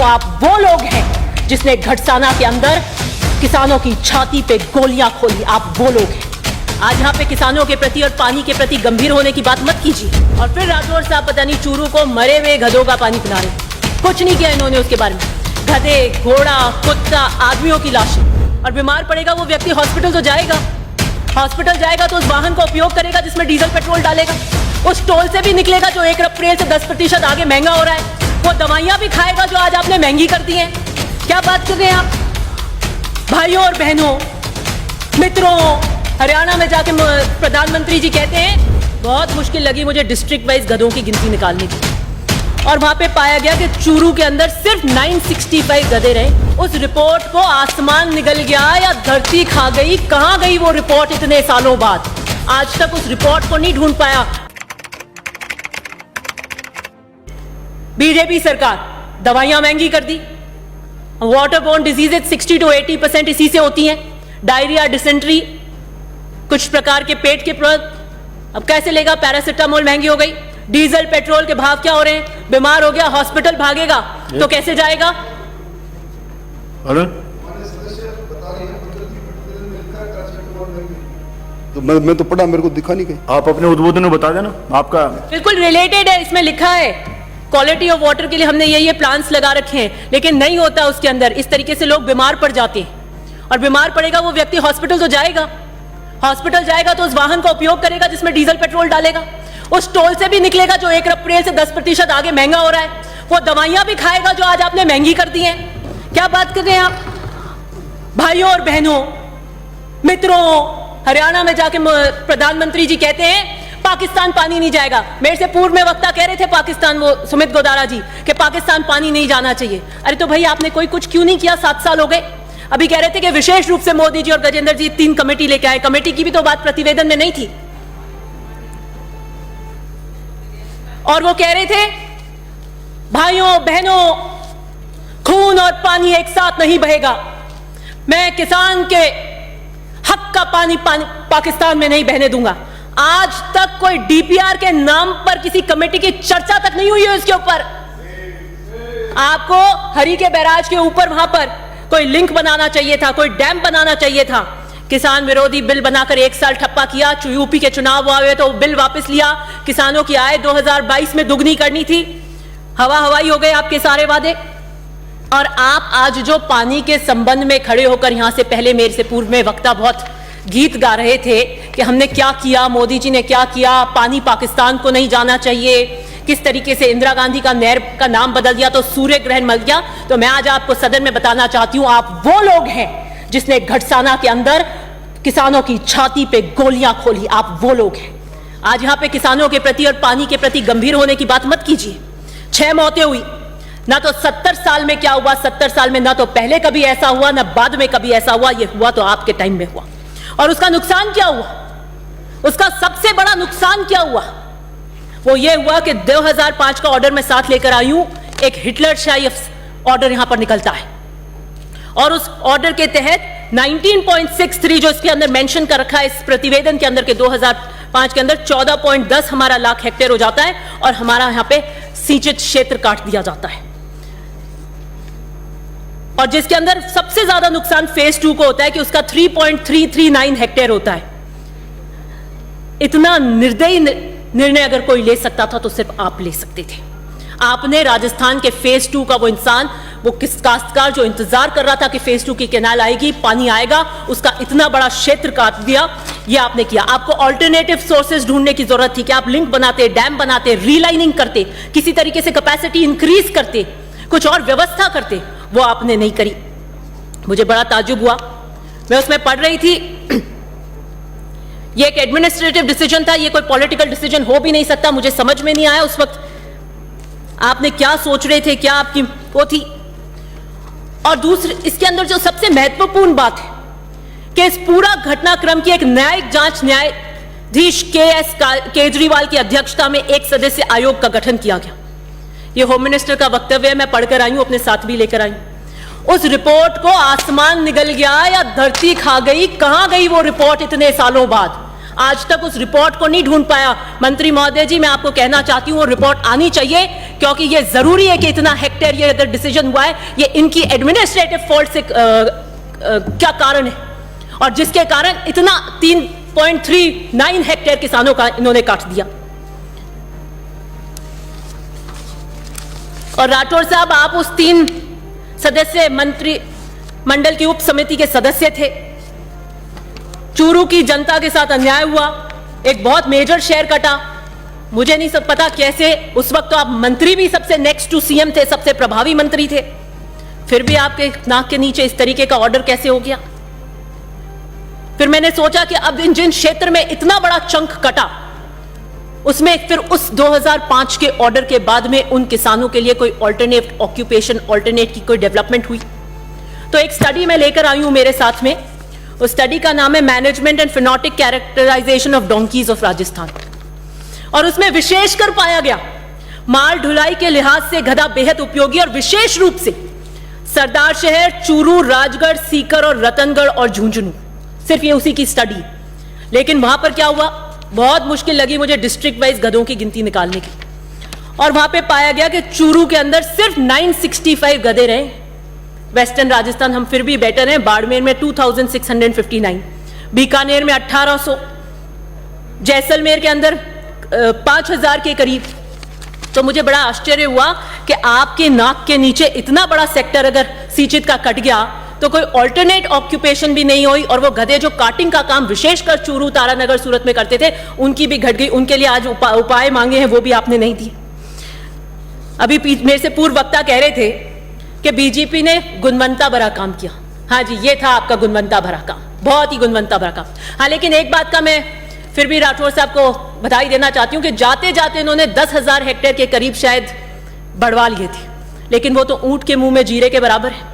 हूं आप वो लोग हैं जिसने घटसाना के अंदर किसानों की छाती पे गोलियां खोली। आप वो लोग हैं। आज यहाँ पे किसानों के प्रति और पानी के प्रति गंभीर होने की बात मत कीजिए। और फिर राठौर साहब पता नहीं चूरू को मरे हुए गधों का पानी पिला रहे। कुछ नहीं किया इन्होंने उसके बारे में। गधे, घोड़ा, कुत्ता, आदमियों की लाशें। और बीमार पड़ेगा वो व्यक्ति हॉस्पिटल तो जाएगा। हॉस्पिटल जाएगा तो उस वाहन का उपयोग करेगा जिसमें डीजल पेट्रोल डालेगा। उस टोल से भी निकलेगा जो 1 अप्रैल से 10% आगे महंगा हो रहा है। वो दवाइयां भी खाएगा जो आज आपने महंगी कर दी हैं। क्या बात कर रहे हैं आप? भाइयों और बहनों, मित्रों, हरियाणा में जाके प्रधानमंत्री जी कहते हैं बहुत मुश्किल लगी मुझे डिस्ट्रिक्ट वाइज गधों की गिनती निकालने की। और वहां पे पाया गया कि चूरू के अंदर सिर्फ 965 गधे रहे। उस रिपोर्ट को आसमान निगल गया या धरती खा गई। कहां गई वो रिपोर्ट इतने सालों बाद? आज तक उस रिपोर्ट को नहीं ढूंढ पाया बीजेपी सरकार। दवाइयां महंगी कर दी। वाटरबोर्न डिजीजेज 60 to 80% इसी से होती हैं। डायरिया, डिसेंट्री, कुछ प्रकार के पेट के प्रॉब्लम। अब कैसे लेगा? पैरासिटामोल महंगी हो गई। डीजल पेट्रोल के भाव क्या हो रहे हैं? बीमार हो गया हॉस्पिटल भागेगा तो कैसे जाएगा? अरे तो मैं तो पढ़ा, मेरे को दिखा नहीं कहीं। आप अपने उद्बोधन में बता देना। आपका बिल्कुल रिलेटेड है, इसमें लिखा है क्वालिटी ऑफ वाटर के लिए हमने ये प्लान्स लगा रखे हैं, लेकिन नहीं होता उसके अंदर। इस तरीके से लोग बीमार पड़ जाते हैं। और बीमार पड़ेगा वो व्यक्ति हॉस्पिटल तो जाएगा। हॉस्पिटल जाएगा तो उस वाहन का उपयोग करेगा जिसमें डीजल पेट्रोल डालेगा। उस टोल से भी निकलेगा जो 1 अप्रैल से 10% आगे महंगा हो रहा है। वो दवाइयां भी खाएगा जो आज आपने महंगी कर दी हैं। क्या बात कर रहे हैं आप? भाइयों और बहनों, मित्रों, हरियाणा में जाके प्रधानमंत्री जी कहते हैं पाकिस्तान पानी नहीं जाएगा। मेरे से पूर्व में वक्ता कह रहे थे पाकिस्तान, वो सुमित गोदारा जी, कि पाकिस्तान पानी नहीं जाना चाहिए। अरे तो भाई आपने कुछ क्यों नहीं किया? 7 साल हो गए। अभी कह रहे थे कि विशेष रूप से मोदी जी और गजेंद्र जी 3 कमेटी लेके आए। कमेटी की भी तो बात प्रतिवेदन में नहीं थी। और वो कह रहे थे भाइयों बहनों, खून और पानी एक साथ नहीं बहेगा। मैं किसान के हक का पानी पाकिस्तान में नहीं बहने दूंगा। आज तक कोई डीपीआर के नाम पर किसी कमेटी की चर्चा तक नहीं हुई है इसके ऊपर। आपको हरी के बैराज के ऊपर वहां पर कोई लिंक बनाना चाहिए था, कोई डैम बनाना चाहिए था। किसान विरोधी बिल बनाकर 1 साल ठप्पा किया। यूपी के चुनाव हुए तो बिल वापस लिया। किसानों की आय 2022 में दुगनी करनी थी। हवाई हो गए आपके सारे वादे। और आप आज जो पानी के संबंध में खड़े होकर यहां से पहले मेरे से पूर्व में वक्ता बहुत गीत गा रहे थे कि हमने क्या किया, मोदी जी ने क्या किया, पानी पाकिस्तान को नहीं जाना चाहिए, किस तरीके से इंदिरा गांधी का नहर का नाम बदल दिया तो सूर्य ग्रहण मर गया। तो मैं आज आपको सदन में बताना चाहती हूं आप वो लोग हैं जिसने घटसाना के अंदर किसानों की छाती पे गोलियां खोली। आप वो लोग हैं। आज यहां पे किसानों के प्रति और पानी के प्रति गंभीर होने की बात मत कीजिए। 6 मौतें हुई। ना तो 70 साल में क्या हुआ, 70 साल में ना तो पहले कभी ऐसा हुआ, ना बाद में कभी ऐसा हुआ। ये हुआ तो आपके टाइम में हुआ। और उसका नुकसान क्या हुआ? उसका सबसे बड़ा नुकसान क्या हुआ? वो ये हुआ कि 2005 का ऑर्डर मैं साथ लेकर आई हूं। एक हिटलरशाही ऑर्डर यहां पर निकलता है और उस ऑर्डर के तहत 19.63 जो इसके अंदर मेंशन कर रखा है इस प्रतिवेदन के अंदर के 2005 के अंदर 14.10 हमारा लाख हेक्टेयर हो जाता है और हमारा यहां पे सिंचित क्षेत्र काट दिया जाता है। और जिसके अंदर सबसे ज्यादा नुकसान फेज 2 को होता है कि उसका 3.339 हेक्टेयर होता है। इतना निर्दयी निर्णय अगर कोई ले सकता था तो सिर्फ आप ले सकते थे। आपने राजस्थान के फेज 2 का वो इंसान, वो किस काश्तकार जो इंतजार कर रहा था कि फेज 2 की कैनाल आएगी, पानी आएगा, उसका इतना बड़ा क्षेत्र काट दिया। ये आपने किया। आपको ऑल्टरनेटिव सोर्सेज ढूंढने की जरूरत थी कि आप लिंक बनाते, डैम बनाते, रीलाइनिंग करते, किसी तरीके से कैपेसिटी इंक्रीज करते, कुछ और व्यवस्था करते। वो आपने नहीं करी। मुझे बड़ा ताज्जुब हुआ। मैं उसमें पढ़ रही थी, ये एक एडमिनिस्ट्रेटिव डिसीजन था, ये कोई पॉलिटिकल डिसीजन हो भी नहीं सकता। मुझे समझ में नहीं आया उस वक्त आपने क्या सोच रहे थे, क्या आपकी वो थी। और दूसरे इसके अंदर जो सबसे महत्वपूर्ण बात है कि इस पूरा घटनाक्रम की एक न्यायिक जांच न्यायाधीश KS केजरीवाल की अध्यक्षता में एक सदस्य आयोग का गठन किया गया। ये होम मिनिस्टर का वक्तव्य है, मैं पढ़कर आई हूं, अपने साथ भी लेकर आई हूं। उस रिपोर्ट को आसमान निगल गया या धरती खा गई। कहां गई वो रिपोर्ट इतने सालों बाद? आज तक उस रिपोर्ट को नहीं ढूंढ पाया। मंत्री महोदय जी, मैं आपको कहना चाहती हूं वो रिपोर्ट आनी चाहिए, क्योंकि ये जरूरी है कि इतना हेक्टेयर ये अगर डिसीजन हुआ है, ये इनकी एडमिनिस्ट्रेटिव फॉल्ट से क्या कारण है, और जिसके कारण इतना 3.39 हेक्टेयर किसानों का इन्होंने काट दिया। और राठौर साहब, आप उस 3 सदस्य मंत्री मंडल की उप समिति के सदस्य थे। चूरू की जनता के साथ अन्याय हुआ, एक बहुत मेजर शेयर कटा। मुझे नहीं सब पता कैसे, उस वक्त तो आप मंत्री भी सबसे नेक्स्ट टू सीएम थे, सबसे प्रभावी मंत्री थे, फिर भी आपके नाक के नीचे इस तरीके का ऑर्डर कैसे हो गया। फिर मैंने सोचा कि अब जिन क्षेत्र में इतना बड़ा चंक कटा, उसमें फिर उस 2005 के ऑर्डर के बाद में उन किसानों के लिए कोई ऑल्टरनेट ऑक्यूपेशन, ऑल्टरनेट की कोई डेवलपमेंट हुई। तो एक स्टडी मैं लेकर आई हूं मेरे साथ में, उस स्टडी का नाम है management and phenotypic characterization of donkeys of Rajasthan. और उसमें विशेषकर पाया गया माल ढुलाई के लिहाज से गधा बेहद उपयोगी, और विशेष रूप से सरदार शहर, चूरू, राजगढ़, सीकर और रतनगढ़ और झुंझुनू, सिर्फ ये उसी की स्टडी। लेकिन वहां पर क्या हुआ, बहुत मुश्किल लगी मुझे डिस्ट्रिक्ट वाइज गधों की गिनती निकालने की, और वहां पे पाया गया कि चूरू के अंदर सिर्फ 965 गधे रहे। वेस्टर्न राजस्थान हम फिर भी बेटर हैं, बाड़मेर में 2659, बीकानेर में 1800, जैसलमेर के अंदर 5000 के करीब। तो मुझे बड़ा आश्चर्य हुआ कि आपके नाक के नीचे इतना बड़ा सेक्टर अगर सिंचित का कट गया तो कोई ऑल्टरनेट ऑक्यूपेशन भी नहीं हुई, और वो गधे जो काटिंग का काम विशेषकर चूरू, तारानगर, सूरत में करते थे, उनकी भी घट गई। उनके लिए आज उपाय मांगे हैं, वो भी आपने नहीं दिए। अभी मेरे से पूर्व वक्ता कह रहे थे कि बीजेपी ने गुणवत्ता भरा काम किया। हाँ जी, ये था आपका गुणवत्ता भरा काम, बहुत ही गुणवत्ता भरा काम। हाँ, लेकिन एक बात का मैं फिर भी राठौर साहब को बधाई देना चाहती हूं कि जाते जाते इन्होंने 10,000 हेक्टेयर के करीब शायद बढ़वा लिए थे, लेकिन वो तो ऊंट के मुंह में जीरे के बराबर है।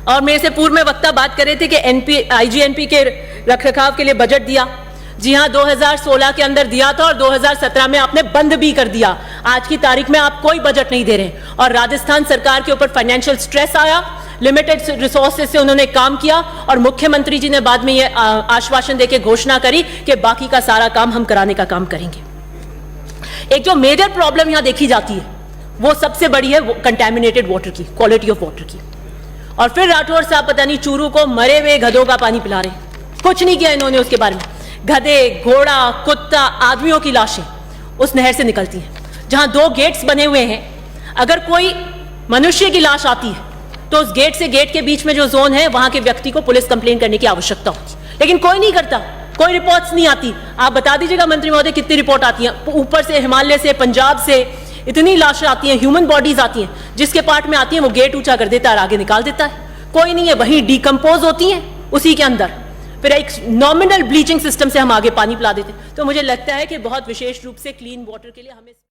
और मेरे से पूर्व में वक्ता बात कर रहे थे कि आईजीएनपी के रखरखाव के लिए बजट दिया। जी हां, 2016 के अंदर दिया था, और 2017 में आपने बंद भी कर दिया। आज की तारीख में आप कोई बजट नहीं दे रहे, और राजस्थान सरकार के ऊपर फाइनेंशियल स्ट्रेस आया, लिमिटेड रिसोर्सेज से उन्होंने काम किया, और मुख्यमंत्री जी ने बाद में यह आश्वासन देकर घोषणा करी कि बाकी का सारा काम हम कराने का काम करेंगे। एक जो मेजर प्रॉब्लम यहां देखी जाती है वो सबसे बड़ी है कंटेमिनेटेड वाटर की, क्वालिटी ऑफ वाटर की। और फिर राठौर साहब पता नहीं चूरू को मरे हुए गधों का पानी पिला रहे हैं, कुछ नहीं किया इन्होंने उसके बारे में। गधे, घोड़ा, कुत्ता, आदमियों की लाशें उस नहर से निकलती हैं, जहां 2 गेट्स बने हुए हैं। अगर कोई मनुष्य की लाश आती है तो उस गेट से गेट के बीच में जो जोन है, वहां के व्यक्ति को पुलिस कंप्लेन करने की आवश्यकता होती है, लेकिन कोई नहीं करता, कोई रिपोर्ट्स नहीं आती। आप बता दीजिएगा मंत्री महोदय, कितनी रिपोर्ट आती है ऊपर से, हिमालय से, पंजाब से, इतनी लाशें आती हैं, ह्यूमन बॉडीज आती हैं, जिसके पार्ट में आती हैं वो गेट ऊंचा कर देता है और आगे निकाल देता है। कोई नहीं है, वहीं डिकम्पोज होती हैं उसी के अंदर, फिर एक नॉमिनल ब्लीचिंग सिस्टम से हम आगे पानी पिला देते हैं। तो मुझे लगता है कि बहुत विशेष रूप से क्लीन वाटर के लिए हमें